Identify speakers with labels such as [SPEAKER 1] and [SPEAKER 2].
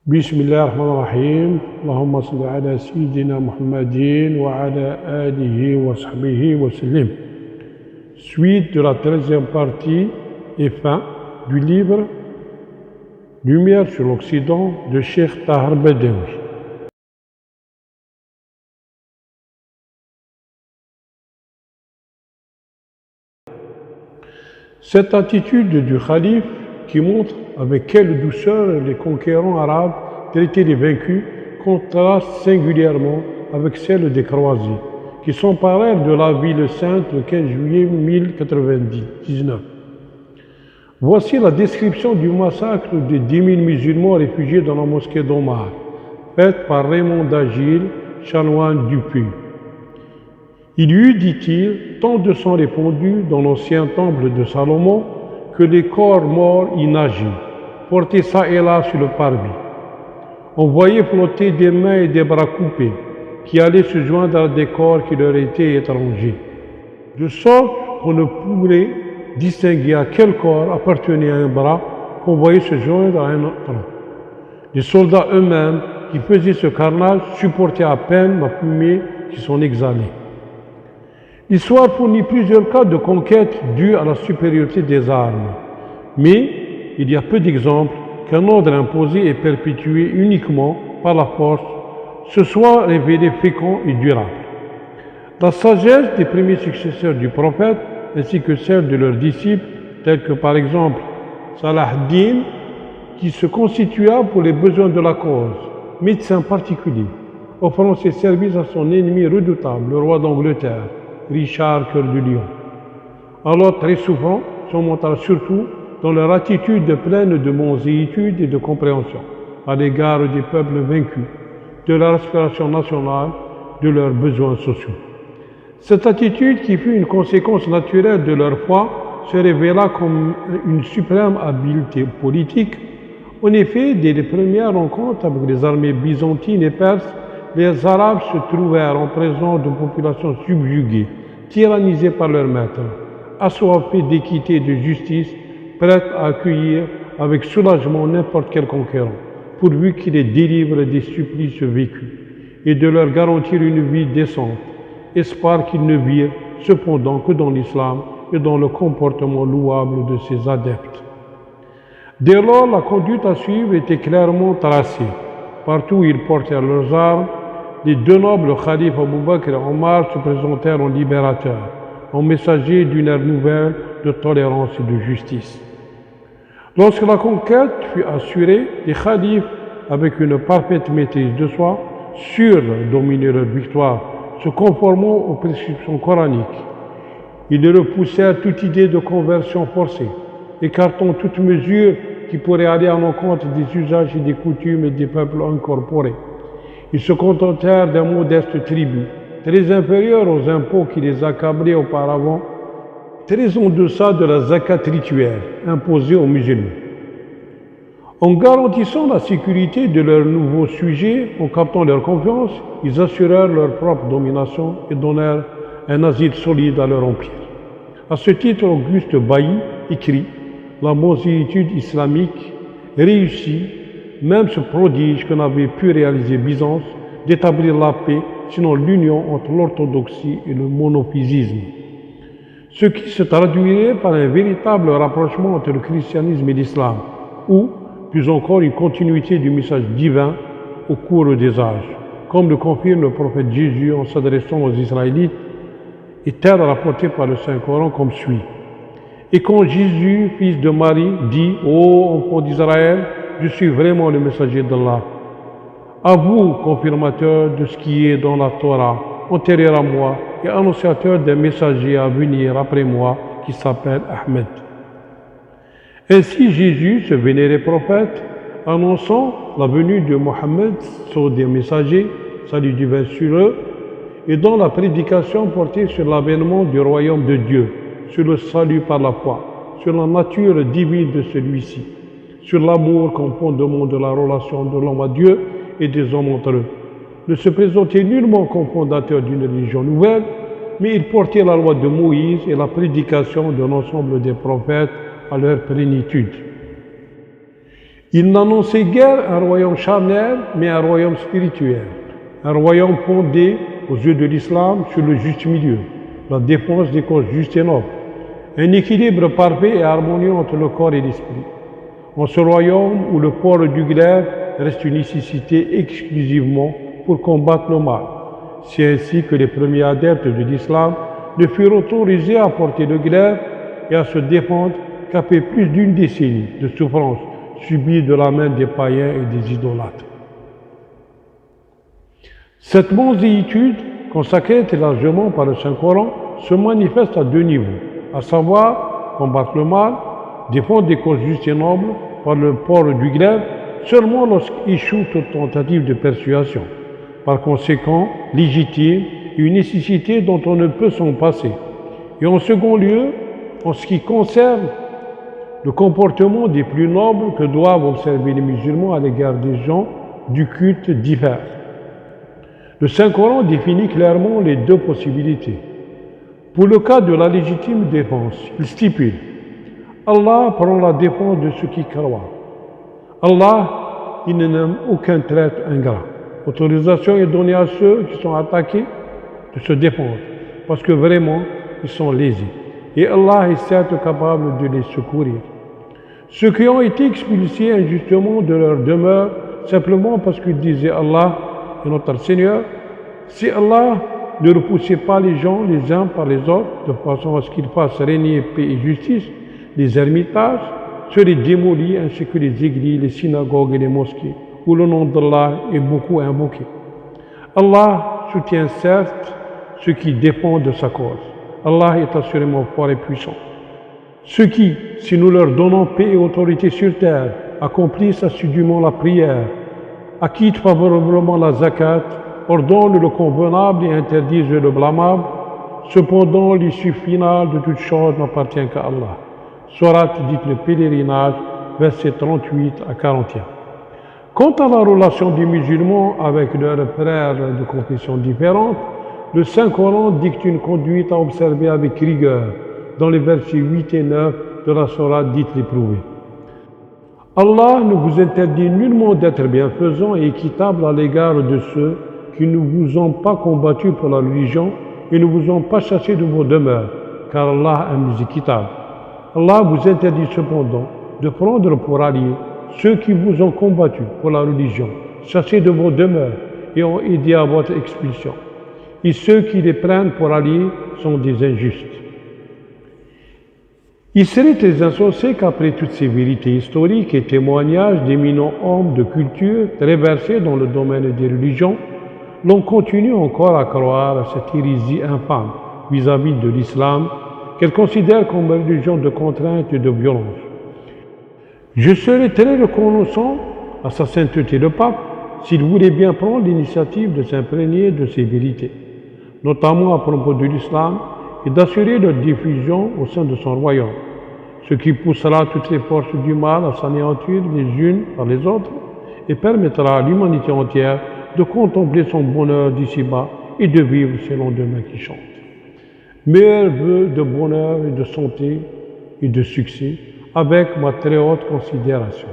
[SPEAKER 1] بسم الله الرحمن الرحيم اللهم صل على سيدنا محمد وعلى آله وصحبه وسلم. Suite de la 13e partie et fin du livre Lumière sur l'Occident de Cheikh Tahar Badawi. Cette attitude du calife qui montre avec quelle douceur les conquérants arabes traitaient les vaincus contraste singulièrement avec celle des croisés qui s'emparèrent de la ville sainte le 15 juillet 1099. Voici la description du massacre de 10 000 musulmans réfugiés dans la mosquée d'Omar, faite par Raymond d'Agile, chanoine du Puy. Il y eut, dit-il, tant de sang répandu dans l'ancien temple de Salomon que les corps morts y nageaient, portés çà et là sur le parvis. On voyait flotter des mains et des bras coupés qui allaient se joindre à des corps qui leur étaient étrangers, de sorte qu'on ne pourrait distinguer à quel corps appartenait un bras qu'on voyait se joindre à un autre. Les soldats eux-mêmes qui faisaient ce carnage supportaient à peine la fumée qui s'en exhalait. L'histoire fournit plusieurs cas de conquête dus à la supériorité des armes, mais il y a peu d'exemples qu'un ordre imposé et perpétué uniquement par la force se soit révélé fécond et durable. La sagesse des premiers successeurs du prophète ainsi que celle de leurs disciples, tels que par exemple Salah ad-Din, qui se constitua pour les besoins de la cause, médecin particulier, offrant ses services à son ennemi redoutable, le roi d'Angleterre, Richard Cœur du Lion. Alors très souvent, se montra surtout dans leur attitude pleine de moséitude et de compréhension à l'égard des peuples vaincus, de leur aspiration nationale, de leurs besoins sociaux. Cette attitude, qui fut une conséquence naturelle de leur foi, se révéla comme une suprême habileté politique. En effet, dès les premières rencontres avec les armées byzantines et perses, les Arabes se trouvèrent en présence de populations subjuguées, tyrannisées par leurs maîtres, assoiffées d'équité et de justice, prêtes à accueillir avec soulagement n'importe quel conquérant, pourvu qu'il les délivre des supplices vécus, et de leur garantir une vie décente, espoir qu'ils ne virent cependant que dans l'islam et dans le comportement louable de ses adeptes. Dès lors, la conduite à suivre était clairement tracée. Partout où ils portèrent leurs armes, les deux nobles khalifes Abu Bakr et Omar se présentèrent en libérateurs, en messagers d'une ère nouvelle de tolérance et de justice. Lorsque la conquête fut assurée, les khalifes, avec une parfaite maîtrise de soi, sûrs de dominer leur victoire, se conformant aux prescriptions coraniques, ils repoussèrent toute idée de conversion forcée, écartant toute mesure qui pourrait aller à l'encontre des usages et des coutumes des peuples incorporés. Ils se contentèrent d'un modeste tribut, très inférieur aux impôts qui les accablaient auparavant, très en deçà de la zakat rituelle imposée aux musulmans. En garantissant la sécurité de leurs nouveaux sujets, en captant leur confiance, ils assurèrent leur propre domination et donnèrent un asile solide à leur empire. À ce titre, Auguste Bailly écrit: la moséitude islamique réussit même ce prodige que n'avait pu réaliser Byzance, d'établir la paix, sinon l'union entre l'orthodoxie et le monophysisme, ce qui se traduirait par un véritable rapprochement entre le christianisme et l'islam, ou, plus encore, une continuité du message divin au cours des âges, comme le confirme le prophète Jésus en s'adressant aux Israélites, et tel rapporté par le Saint-Coran comme suit. Et quand Jésus, fils de Marie, dit « Ô enfants d'Israël, je suis vraiment le messager d'Allah. À vous, confirmateur de ce qui est dans la Torah, antérieur à moi, et annonciateur d'un messager à venir après moi qui s'appelle Ahmed. » Ainsi Jésus, ce vénéré prophète, annonçant la venue de Mohammed, son des messagers, salut divin sur eux, et dans la prédication portée sur l'avènement du royaume de Dieu, sur le salut par la foi, sur la nature divine de celui-ci, sur l'amour comme fondement de la relation de l'homme à Dieu et des hommes entre eux. Ne se présentait nullement comme fondateur d'une religion nouvelle, mais il portait la loi de Moïse et la prédication de l'ensemble des prophètes à leur plénitude. Il n'annonçait guère un royaume charnel, mais un royaume spirituel. Un royaume fondé, aux yeux de l'islam, sur le juste milieu, la défense des causes justes et nobles. Un équilibre parfait et harmonieux entre le corps et l'esprit. En ce royaume où le port du glaive reste une nécessité exclusivement pour combattre le mal. C'est ainsi que les premiers adeptes de l'islam ne furent autorisés à porter le glaive et à se défendre qu'après plus d'une décennie de souffrances subies de la main des païens et des idolâtres. Cette monsitude, consacrée très largement par le Saint-Coran, se manifeste à deux niveaux, à savoir combattre le mal, défendre des causes justes et nobles par le port du glaive, seulement lorsqu'échoue toute tentative de persuasion. Par conséquent, légitime et une nécessité dont on ne peut s'en passer. Et en second lieu, en ce qui concerne le comportement des plus nobles que doivent observer les musulmans à l'égard des gens du culte divers. Le Saint-Coran définit clairement les deux possibilités. Pour le cas de la légitime défense, il stipule « Allah prend la défense de ceux qui croient. Allah, il n'aime aucun traître ingrat. Autorisation est donnée à ceux qui sont attaqués de se défendre, parce que vraiment, ils sont lésés. Et Allah est certes capable de les secourir. Ceux qui ont été expulsés injustement de leur demeure, simplement parce qu'ils disaient Allah est notre Seigneur, si Allah ne repoussait pas les gens les uns par les autres, de façon à ce qu'ils fassent régner paix et justice, les ermitages seraient démolis ainsi que les églises, les synagogues et les mosquées, où le nom d'Allah est beaucoup invoqué. Allah soutient certes ceux qui dépendent de sa cause. Allah est assurément fort et puissant. Ceux qui, si nous leur donnons paix et autorité sur terre, accomplissent assidûment la prière, acquittent favorablement la zakat, ordonnent le convenable et interdisent le blâmable, cependant l'issue finale de toute chose n'appartient qu'à Allah. Sourate dit le pèlerinage, versets 38 à 41. Quant à la relation des musulmans avec leurs frères de confessions différentes, le Saint-Coran dicte une conduite à observer avec rigueur dans les versets 8 et 9 de la sourate dite l'éprouvé. Allah ne vous interdit nullement d'être bienfaisant et équitable à l'égard de ceux qui ne vous ont pas combattu pour la religion et ne vous ont pas chassé de vos demeures, car Allah aime les équitables. Allah vous interdit cependant de prendre pour alliés ceux qui vous ont combattu pour la religion, chassés de vos demeures et ont aidé à votre expulsion. Et ceux qui les prennent pour alliés sont des injustes. Il serait très insensé qu'après toutes ces vérités historiques et témoignages d'éminents hommes de culture très versés dans le domaine des religions, l'on continue encore à croire à cette hérésie infâme vis-à-vis de l'islam qu'elle considère comme une religion de contrainte et de violence. Je serais très reconnaissant à sa sainteté le pape s'il voulait bien prendre l'initiative de s'imprégner de ces vérités, notamment à propos de l'islam, et d'assurer leur diffusion au sein de son royaume, ce qui poussera toutes les forces du mal à s'anéantir les unes par les autres et permettra à l'humanité entière de contempler son bonheur d'ici-bas et de vivre ses lendemains qui chantent. Meilleurs vœux de bonheur et de santé et de succès avec ma très haute considération.